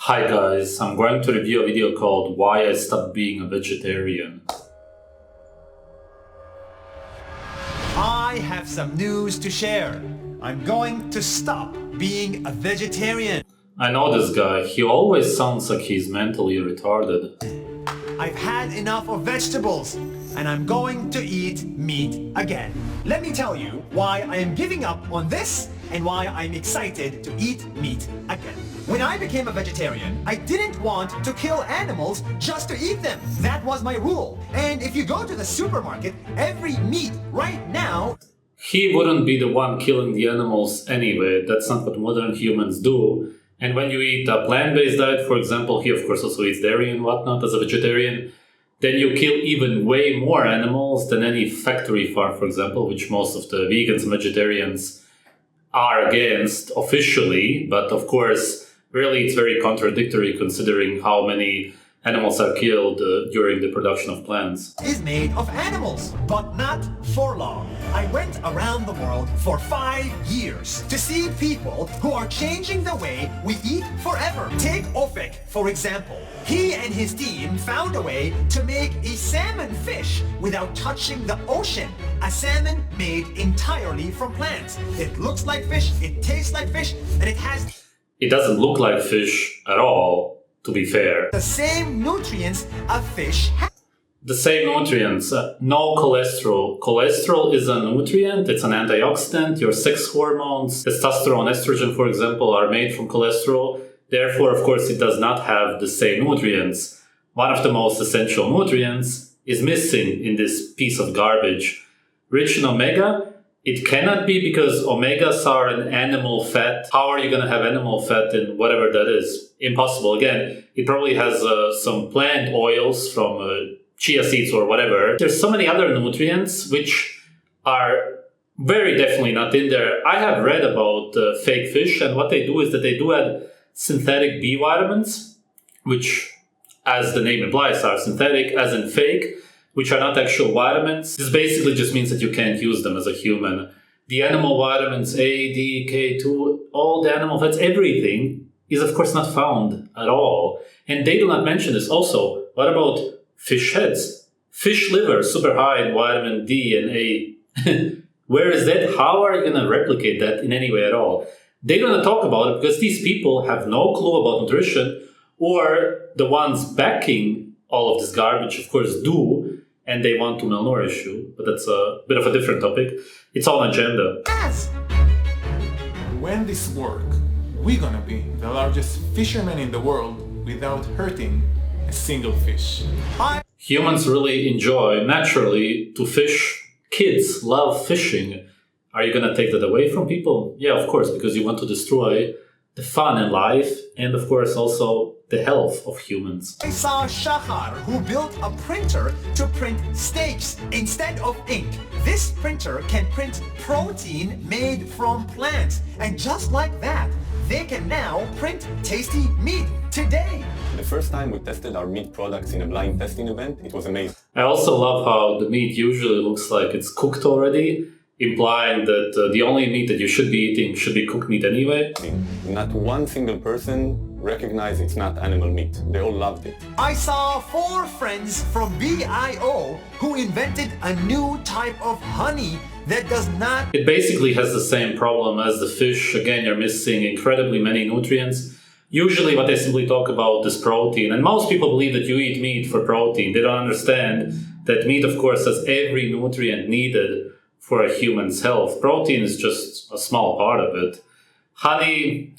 Hi guys, I'm going to review a video called Why I Stopped Being a Vegetarian. I have some news to share. I'm going to stop being a vegetarian. I know this guy, he always sounds like he's mentally retarded. I've had enough of vegetables, and I'm going to eat meat again. Let me tell you why I am giving up on this and why I'm excited to eat meat again. When I became a vegetarian, I didn't want to kill animals just to eat them. That was my rule. And if you go to the supermarket, every meat right now... He wouldn't be the one killing the animals anyway, that's not what modern humans do. And when you eat a plant-based diet, for example, he of course also eats dairy and whatnot as a vegetarian, then you kill even way more animals than any factory farm, for example, which most of the vegans and vegetarians are against officially, but of course, really it's very contradictory considering how many animals are killed during the production of plants. ...is made of animals, but not for long. I went around the world for 5 years to see people who are changing the way we eat forever. Take Ofek, for example. He and his team found a way to make a salmon fish without touching the ocean. A salmon made entirely from plants. It looks like fish, it tastes like fish, and it has... It doesn't look like fish at all. To be fair. The same nutrients a fish has. The same nutrients. No cholesterol. Cholesterol is a nutrient, it's an antioxidant. Your sex hormones, testosterone, estrogen, for example, are made from cholesterol. Therefore, of course, it does not have the same nutrients. One of the most essential nutrients is missing in this piece of garbage. Rich in omega? It cannot be because omegas are an animal fat. How are you going to have animal fat in whatever that is? Impossible. Again, it probably has some plant oils from chia seeds or whatever. There's so many other nutrients which are very definitely not in there. I have read about fake fish, and what they do is that they do add synthetic B vitamins, which, as the name implies, are synthetic, as in fake, which are not actual vitamins. This basically just means that you can't use them as a human. The animal vitamins A, D, K2, all the animal fats, everything is of course not found at all. And they do not mention this. Also, what about fish heads? Fish liver, super high in vitamin D and A. Where is that? How are you going to replicate that in any way at all? They don't talk about it because these people have no clue about nutrition, or the ones backing all of this garbage, of course, do. And they want to malnourish you, but that's a bit of a different topic. It's all an agenda. Yes. When this works, we're gonna be the largest fishermen in the world without hurting a single fish. Humans really enjoy, naturally, to fish. Kids love fishing. Are you gonna take that away from people? Yeah, of course, because you want to destroy the fun in life and, of course, also the health of humans. I saw Shahar, who built a printer to print steaks instead of ink. This printer can print protein made from plants. And just like that, they can now print tasty meat today. The first time we tested our meat products in a blind testing event, it was amazing. I also love how the meat usually looks like it's cooked already, implying that the only meat that you should be eating should be cooked meat anyway. Not one single person recognized it's not animal meat. They all loved it. I saw 4 friends from BIO who invented a new type of honey that does not... It basically has the same problem as the fish. Again, you're missing incredibly many nutrients. Usually what they simply talk about is protein, and most people believe that you eat meat for protein. They don't understand that meat, of course, has every nutrient needed for a human's health. Protein is just a small part of it. Honey...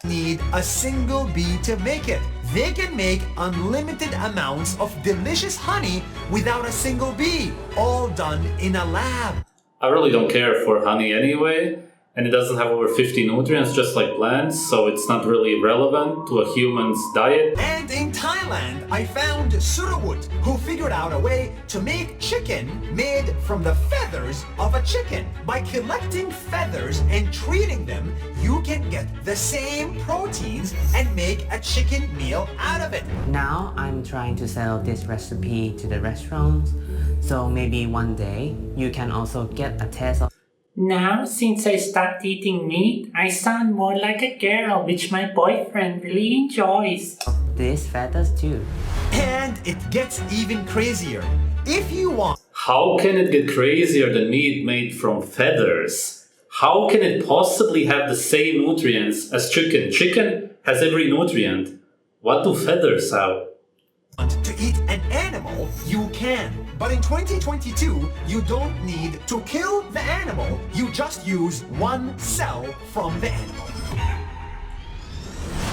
need a single bee to make it. They can make unlimited amounts of delicious honey without a single bee, all done in a lab. I really don't care for honey anyway, and it doesn't have over 50 nutrients just like plants, so it's not really relevant to a human's diet. And in Thailand, I found Surawut, who figured out a way to make chicken made from the feathers of a chicken. By collecting feathers and treating them, you can get the same proteins and make a chicken meal out of it. Now I'm trying to sell this recipe to the restaurants, so maybe one day you can also get a taste of... Now, since I stopped eating meat, I sound more like a girl, which my boyfriend really enjoys. This feathers too. And it gets even crazier. If you want How can it get crazier than meat made from feathers? How can it possibly have the same nutrients as chicken? Chicken has every nutrient. What do feathers have? to eat an animal, you can. But in 2022, you don't need to kill the animal. You just use one cell from the animal.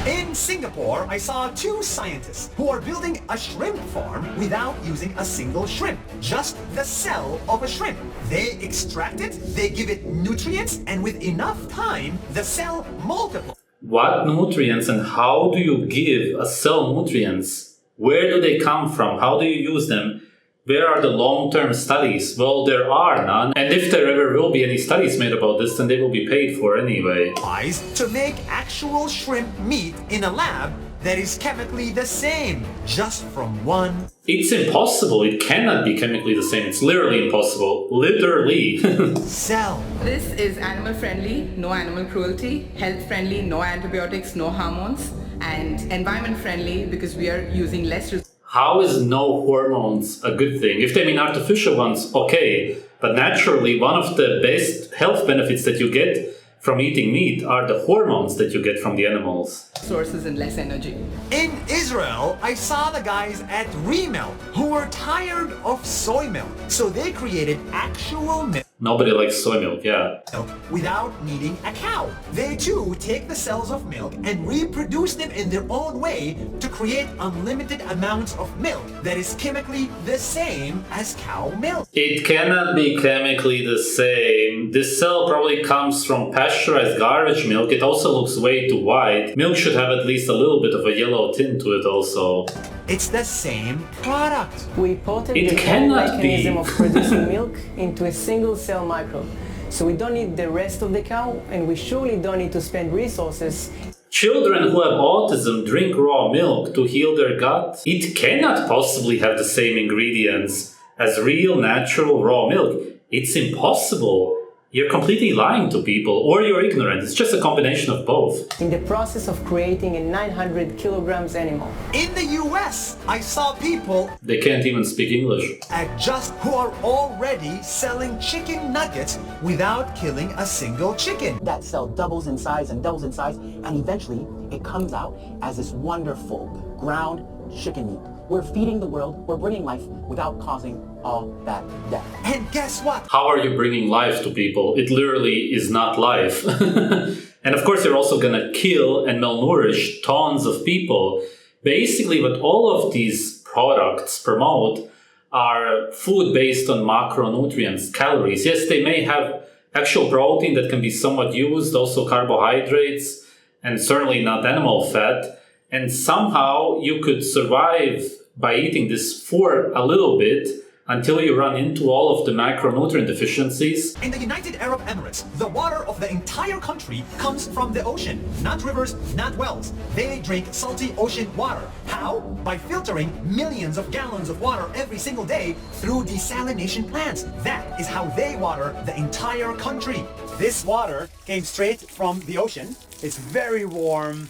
In Singapore, I saw two scientists who are building a shrimp farm without using a single shrimp, just the cell of a shrimp. They extract it, they give it nutrients, and with enough time, the cell multiplies. What nutrients and how do you give a cell nutrients? Where do they come from? How do you use them? Where are the long-term studies? Well, there are none. And if there ever will be any studies made about this, then they will be paid for anyway. To make actual shrimp meat in a lab that is chemically the same, just from one. It's impossible. It cannot be chemically the same. It's literally impossible. Literally. Cell. This is animal friendly, no animal cruelty, health friendly, no antibiotics, no hormones, and environment friendly because we are using less resources. How is no hormones a good thing? If they mean artificial ones, okay. But naturally, one of the best health benefits that you get from eating meat are the hormones that you get from the animals. Sources and less energy. In Israel, I saw the guys at Remilk who were tired of soy milk, so they created actual milk Nobody likes soy milk, yeah. without needing a cow. They too take the cells of milk and reproduce them in their own way to create unlimited amounts of milk that is chemically the same as cow milk. It cannot be chemically the same. This cell probably comes from pasteurized garbage milk. It also looks way too white. Milk should have at least a little bit of a yellow tint to it also. It's the same product. We ported It the whole cannot mechanism be. of producing milk into a single cell microbe. So we don't need the rest of the cow, and we surely don't need to spend resources. Children who have autism drink raw milk to heal their gut. It cannot possibly have the same ingredients as real natural raw milk. It's impossible. You're completely lying to people, or you're ignorant. It's just a combination of both. In the process of creating a 900 kilograms animal. In the US, I saw people They can't even speak English. who are already selling chicken nuggets without killing a single chicken. That cell doubles in size and doubles in size, and eventually it comes out as this wonderful ground chicken meat. We're feeding the world, we're bringing life without causing all that death. And guess what? How are you bringing life to people? It literally is not life. And of course, you're also gonna kill and malnourish tons of people. Basically, what all of these products promote are food based on macronutrients, calories. Yes, they may have actual protein that can be somewhat used, also carbohydrates, and certainly not animal fat. And somehow you could survive by eating this for a little bit until you run into all of the macronutrient deficiencies. In the United Arab Emirates, the water of the entire country comes from the ocean, not rivers, not wells. They drink salty ocean water. How? By filtering millions of gallons of water every single day through desalination plants. That is how they water the entire country. This water came straight from the ocean. It's very warm.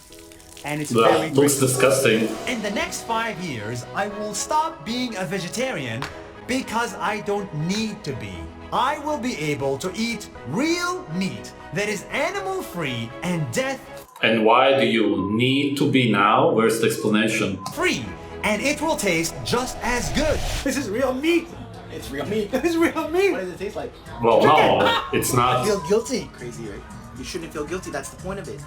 And it's very looks disgusting. In the next 5 years, I will stop being a vegetarian because I don't need to be. I will be able to eat real meat that is animal-free and And why do you need to be now? Where's the explanation? death-free. And it will taste just as good. This is real meat. It's real meat. This is real meat. What does it taste like? Well, no, it's I not. feel guilty. Crazy, right? You shouldn't feel guilty, that's the point of it.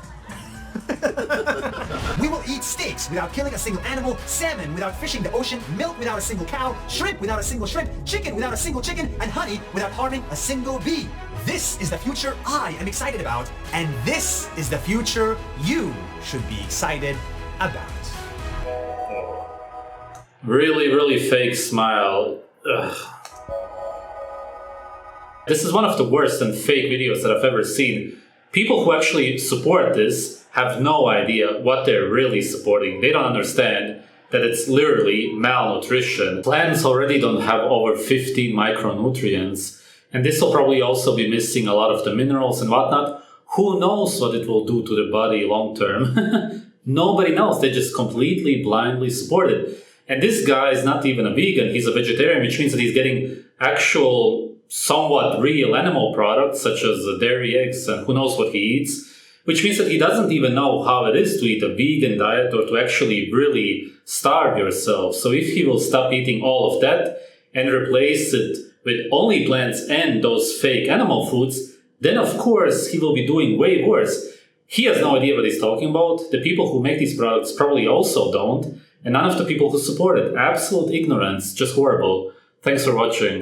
We will eat steaks without killing a single animal, salmon without fishing the ocean, milk without a single cow, shrimp without a single shrimp, chicken without a single chicken, and honey without harming a single bee. This is the future I am excited about, and this is the future you should be excited about. Really, really fake smile. Ugh. This is one of the worst and fake videos that I've ever seen. People who actually support this have no idea what they're really supporting. They don't understand that it's literally malnutrition. Plants already don't have over 15 micronutrients. And this will probably also be missing a lot of the minerals and whatnot. Who knows what it will do to the body long term? Nobody knows. They just completely blindly support it. And this guy is not even a vegan. He's a vegetarian, which means that he's getting actual, somewhat real animal products, such as dairy, eggs, and who knows what he eats. Which means that he doesn't even know how it is to eat a vegan diet or to actually really starve yourself. So if he will stop eating all of that and replace it with only plants and those fake animal foods, then of course he will be doing way worse. He has no idea what he's talking about. The people who make these products probably also don't. And none of the people who support it. Absolute ignorance. Just horrible. Thanks for watching.